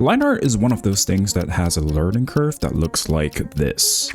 Line art is one of those things that has a learning curve that looks like this.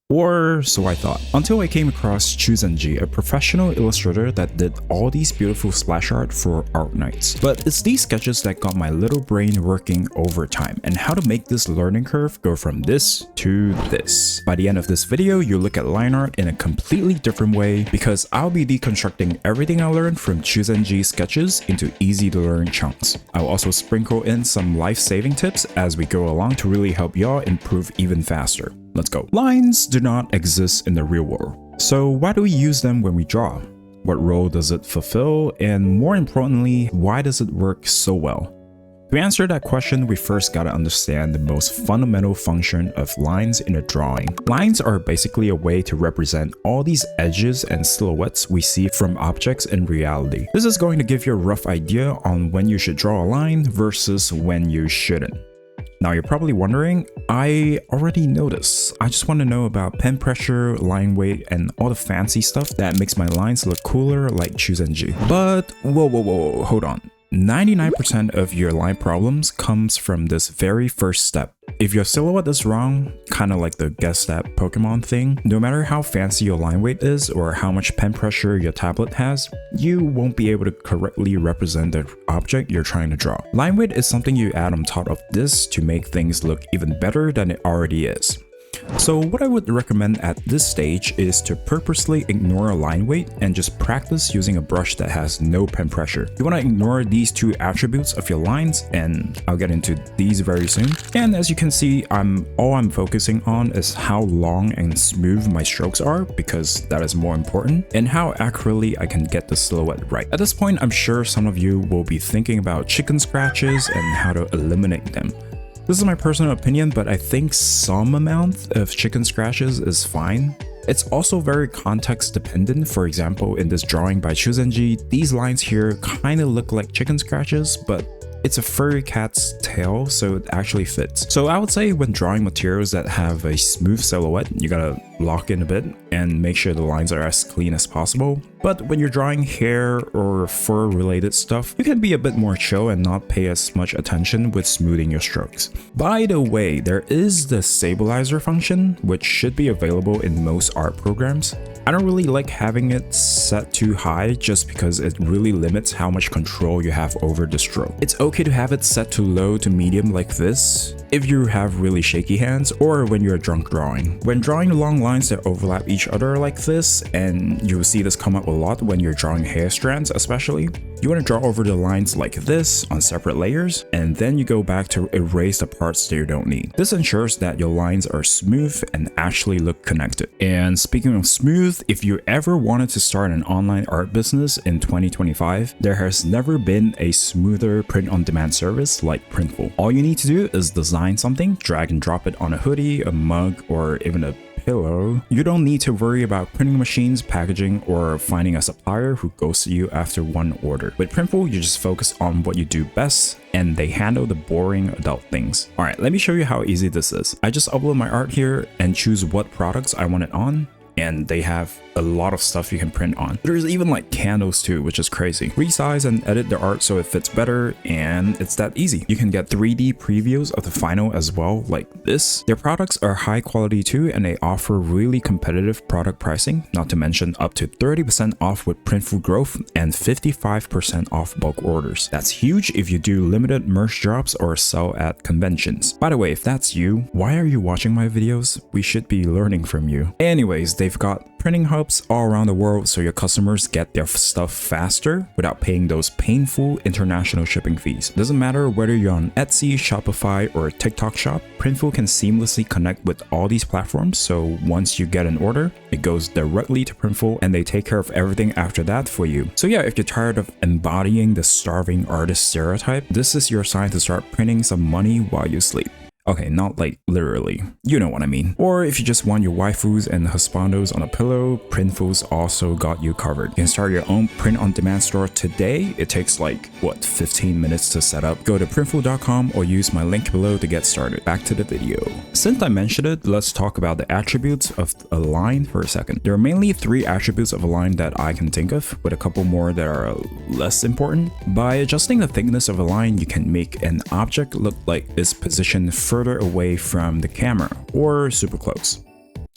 Or so I thought, until I came across Chuzenji, a professional illustrator that did all these beautiful splash art for art nights. But it's these sketches that got my little brain working overtime and how to make this learning curve go from this to this. By the end of this video, you'll look at line art in a completely different way because I'll be deconstructing everything I learned from Chuzenji sketches into easy to learn chunks. I'll also sprinkle in some life-saving tips as we go along to really help y'all improve even faster. Let's go. Lines do not exist in the real world. So why do we use them when we draw? What role does it fulfill? And more importantly, why does it work so well? To answer that question, we first gotta understand the most fundamental function of lines in a drawing. Lines are basically a way to represent all these edges and silhouettes we see from objects in reality. This is going to give you a rough idea on when you should draw a line versus when you shouldn't. Now you're probably wondering, I already know this. I just want to know about pen pressure, line weight, and all the fancy stuff that makes my lines look cooler like Chuzenji. But whoa, hold on. 99% of your line problems comes from this very first step. If your silhouette is wrong, kind of like the guess that Pokemon thing, no matter how fancy your line weight is or how much pen pressure your tablet has, you won't be able to correctly represent the object you're trying to draw. Line weight is something you add on top of this to make things look even better than it already is. So what I would recommend at this stage is to purposely ignore a line weight and just practice using a brush that has no pen pressure. You want to ignore these two attributes of your lines, and I'll get into these very soon. And as you can see, all I'm focusing on is how long and smooth my strokes are, because that is more important, and how accurately I can get the silhouette right. At this point, I'm sure some of you will be thinking about chicken scratches and how to eliminate them. This is my personal opinion, but I think some amount of chicken scratches is fine. It's also very context dependent. For example, in this drawing by Chuzenji, these lines here kind of look like chicken scratches, but it's a furry cat's tail, so it actually fits. So I would say when drawing materials that have a smooth silhouette, you gotta lock in a bit and make sure the lines are as clean as possible. But when you're drawing hair or fur related stuff, you can be a bit more chill and not pay as much attention with smoothing your strokes. By the way, there is the stabilizer function, which should be available in most art programs. I don't really like having it set too high just because it really limits how much control you have over the stroke. It's okay to have it set to low to medium like this if you have really shaky hands or when you're drunk drawing. When drawing long lines that overlap each other like this, and you'll see this come up a lot when you're drawing hair strands especially, you want to draw over the lines like this on separate layers, and then you go back to erase the parts that you don't need. This ensures that your lines are smooth and actually look connected. And speaking of smooth, if you ever wanted to start an online art business in 2025, there has never been a smoother print-on-demand service like Printful. All you need to do is design something, drag and drop it on a hoodie, a mug, or even a pillow. You don't need to worry about printing machines, packaging, or finding a supplier who ghosts you after one order. With Printful, you just focus on what you do best, and they handle the boring adult things. Alright, let me show you how easy this is. I just upload my art here and choose what products I want it on, and they have a lot of stuff you can print on. There's even like candles too, which is crazy. Resize and edit the art so it fits better, and it's that easy. You can get 3D previews of the final as well, like this. Their products are high quality too, and they offer really competitive product pricing, not to mention up to 30% off with Printful Growth and 55% off bulk orders. That's huge if you do limited merch drops or sell at conventions. By the way, if that's you, why are you watching my videos? We should be learning from you. Anyways, they've got printing hubs all around the world so your customers get their stuff faster without paying those painful international shipping fees. Doesn't matter whether you're on Etsy, Shopify, or TikTok shop, Printful can seamlessly connect with all these platforms, so once you get an order, it goes directly to Printful and they take care of everything after that for you. So yeah, if you're tired of embodying the starving artist stereotype, this is your sign to start printing some money while you sleep. Okay, not like literally, you know what I mean. Or if you just want your waifus and husbandos on a pillow, Printful's also got you covered. You can start your own print-on-demand store today. It takes like, what, 15 minutes to set up. Go to printful.com or use my link below to get started. Back to the video. Since I mentioned it, let's talk about the attributes of a line for a second. There are mainly 3 attributes of a line that I can think of, with a couple more that are less important. By adjusting the thickness of a line, you can make an object look like it's positioned further away from the camera, or super close.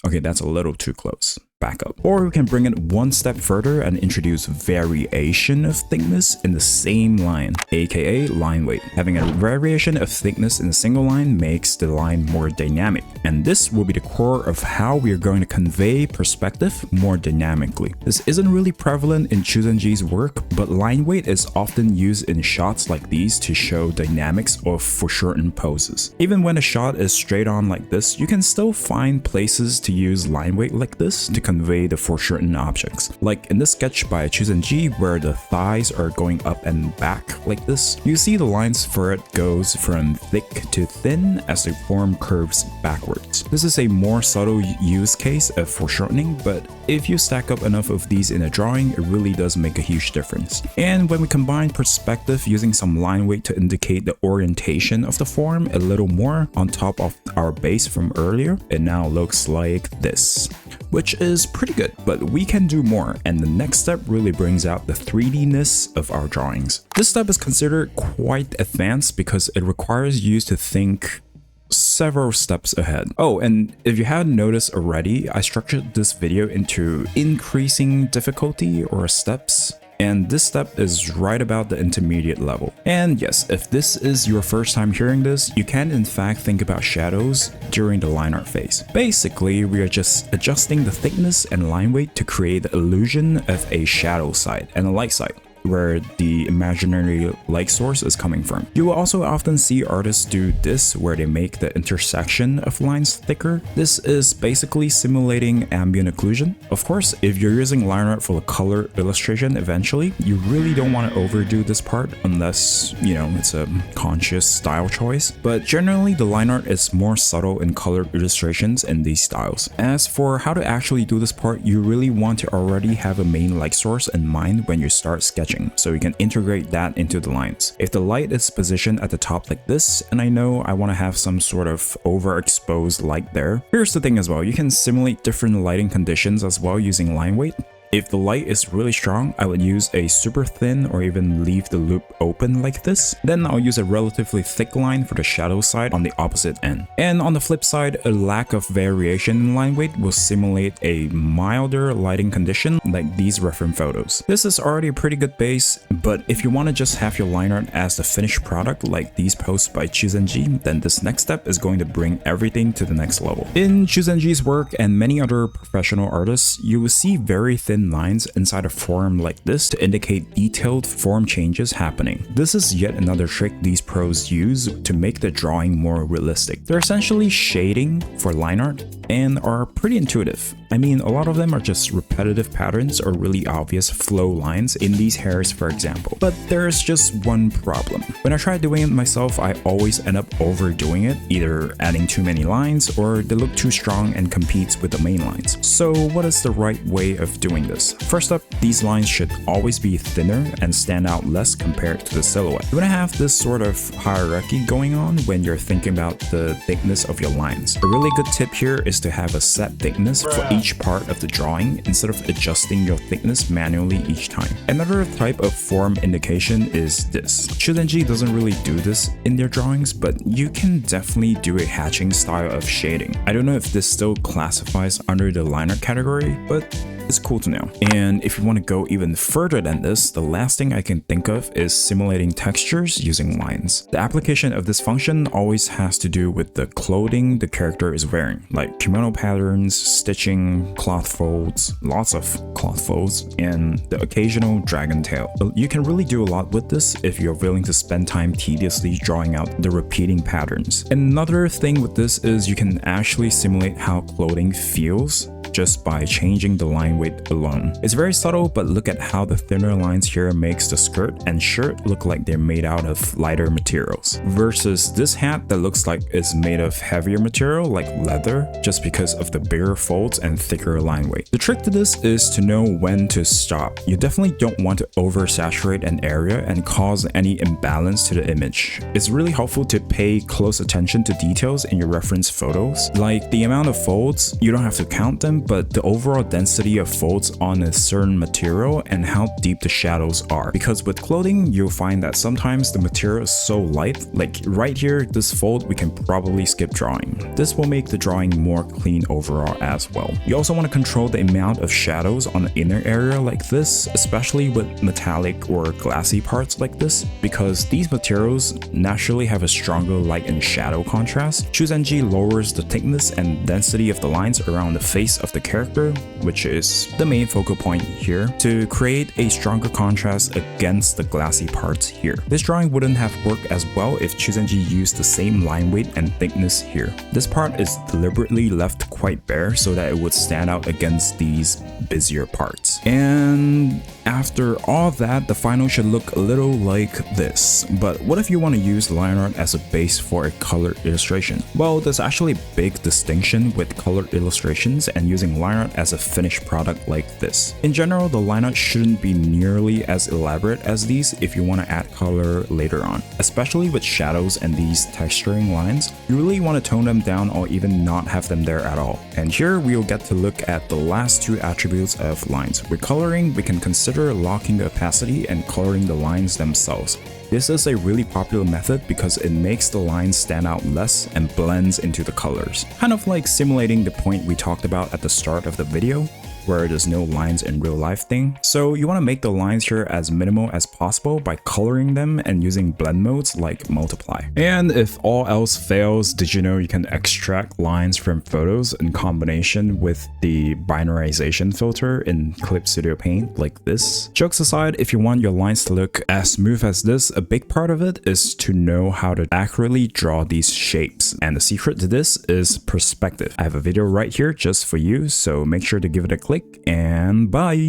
Okay, that's a little too close. Back up. Or we can bring it one step further and introduce variation of thickness in the same line, aka line weight. Having a variation of thickness in a single line makes the line more dynamic, and this will be the core of how we are going to convey perspective more dynamically. This isn't really prevalent in Chuzenji's work, but line weight is often used in shots like these to show dynamics of foreshortened poses. Even when a shot is straight on like this, you can still find places to use line weight like this to convey the foreshortened objects. Like in this sketch by Chuzenji, where the thighs are going up and back like this, you see the lines for it goes from thick to thin as the form curves backwards. This is a more subtle use case of foreshortening, but if you stack up enough of these in a drawing, it really does make a huge difference. And when we combine perspective using some line weight to indicate the orientation of the form a little more on top of our base from earlier, it now looks like this, which is pretty good, but we can do more, and the next step really brings out the 3D-ness of our drawings. This step is considered quite advanced because it requires you to think several steps ahead. Oh, and if you hadn't noticed already, I structured this video into increasing difficulty or steps. And this step is right about the intermediate level. And yes, if this is your first time hearing this, you can in fact think about shadows during the line art phase. Basically, we are just adjusting the thickness and line weight to create the illusion of a shadow side and a light side, where the imaginary light source is coming from. You will also often see artists do this, where they make the intersection of lines thicker. This is basically simulating ambient occlusion. Of course, if you're using line art for the color illustration eventually, you really don't want to overdo this part unless, you know, it's a conscious style choice. But generally, the line art is more subtle in colored illustrations in these styles. As for how to actually do this part, you really want to already have a main light source in mind when you start sketching, so you can integrate that into the lines. If the light is positioned at the top like this, and I know I want to have some sort of overexposed light there, here's the thing as well, you can simulate different lighting conditions as well using line weight. If the light is really strong, I would use a super thin or even leave the loop open like this. Then I'll use a relatively thick line for the shadow side on the opposite end. And on the flip side, a lack of variation in line weight will simulate a milder lighting condition like these reference photos. This is already a pretty good base, but if you want to just have your line art as the finished product like these posts by Chuzenji, then this next step is going to bring everything to the next level. In Chuzenji's work and many other professional artists, you will see very thin lines inside a form like this to indicate detailed form changes happening. This is yet another trick these pros use to make the drawing more realistic. They're essentially shading for line art and are pretty intuitive. I mean, a lot of them are just repetitive patterns or really obvious flow lines in these hairs, for example. But there's just one problem. When I try doing it myself, I always end up overdoing it, either adding too many lines or they look too strong and competes with the main lines. So what is the right way of doing this? First up, these lines should always be thinner and stand out less compared to the silhouette. You want to have this sort of hierarchy going on when you're thinking about the thickness of your lines. A really good tip here is to have a set thickness for each part of the drawing instead of adjusting your thickness manually each time. Another type of form indication is this. Chuzenji doesn't really do this in their drawings, but you can definitely do a hatching style of shading. I don't know if this still classifies under the line art category, but it's cool to know. And if you want to go even further than this, the last thing I can think of is simulating textures using lines. The application of this function always has to do with the clothing the character is wearing, like kimono patterns, stitching, cloth folds, lots of cloth folds, and the occasional dragon tail. You can really do a lot with this if you're willing to spend time tediously drawing out the repeating patterns. Another thing with this is you can actually simulate how clothing feels just by changing the line weight alone. It's very subtle, but look at how the thinner lines here makes the skirt and shirt look like they're made out of lighter materials, versus this hat that looks like it's made of heavier material like leather, just because of the bigger folds and thicker line weight. The trick to this is to know when to stop. You definitely don't want to oversaturate an area and cause any imbalance to the image. It's really helpful to pay close attention to details in your reference photos, like the amount of folds. You don't have to count them, but the overall density of folds on a certain material and how deep the shadows are. Because with clothing, you'll find that sometimes the material is so light, like right here, this fold we can probably skip drawing. This will make the drawing more clean overall as well. You also want to control the amount of shadows on the inner area like this, especially with metallic or glassy parts like this, because these materials naturally have a stronger light and shadow contrast. Chuzenji lowers the thickness and density of the lines around the face of the character, which is the main focal point here, to create a stronger contrast against the glassy parts here. This drawing wouldn't have worked as well if Chuzenji used the same line weight and thickness here. This part is deliberately left quite bare so that it would stand out against these busier parts. And after all that, the final should look a little like this. But what if you want to use line art as a base for a colored illustration? Well, there's actually a big distinction with colored illustrations and using line art as a finished product like this. In general, the line art shouldn't be nearly as elaborate as these if you want to add color later on. Especially with shadows and these texturing lines, you really want to tone them down or even not have them there at all. And here we'll get to look at the last two attributes of lines. With coloring, we can consider locking the opacity and coloring the lines themselves. This is a really popular method because it makes the lines stand out less and blends into the colors. Kind of like simulating the point we talked about at the start of the video, where there's no lines in real life thing. So you want to make the lines here as minimal as possible by coloring them and using blend modes like multiply. And if all else fails, did you know you can extract lines from photos in combination with the binarization filter in Clip Studio Paint like this? Jokes aside, if you want your lines to look as smooth as this, a big part of it is to know how to accurately draw these shapes. And the secret to this is perspective. I have a video right here just for you, so make sure to give it a click and bye!